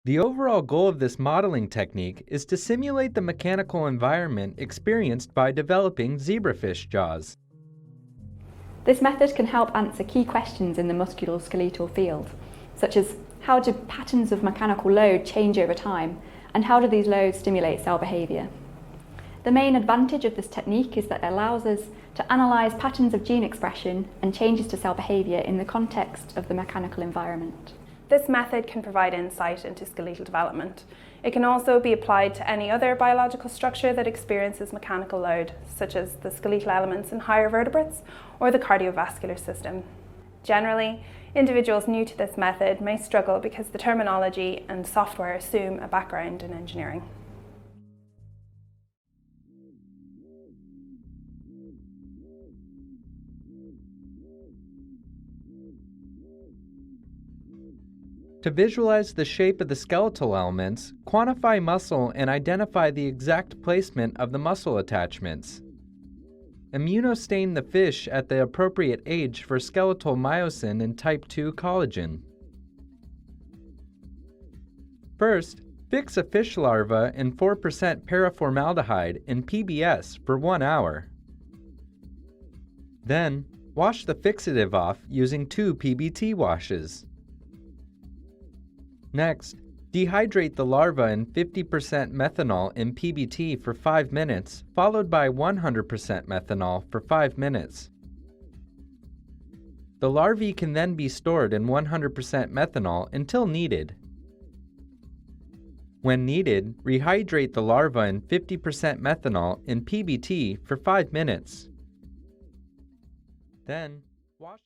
The overall goal of this modeling technique is to simulate the mechanical environment experienced by developing zebrafish jaws. This method can help answer key questions in the musculoskeletal field, such as how do patterns of mechanical load change over time, and how do these loads stimulate cell behaviour. The main advantage of this technique is that it allows us to analyse patterns of gene expression and changes to cell behaviour in the context of the mechanical environment. This method can provide insight into skeletal development. It can also be applied to any other biological structure that experiences mechanical load, such as the skeletal elements in higher vertebrates or the cardiovascular system. Generally, individuals new to this method may struggle because the terminology and software assume a background in engineering. To visualize the shape of the skeletal elements, quantify muscle and identify the exact placement of the muscle attachments. Immunostain the fish at the appropriate age for skeletal myosin and type 2 collagen. First, fix a fish larva in 4% paraformaldehyde in PBS for 1 hour. Then, wash the fixative off using 2 PBT washes. Next, dehydrate the larva in 50% methanol in PBT for 5 minutes, followed by 100% methanol for 5 minutes. The larvae can then be stored in 100% methanol until needed. When needed, rehydrate the larva in 50% methanol in PBT for 5 minutes. Then, wash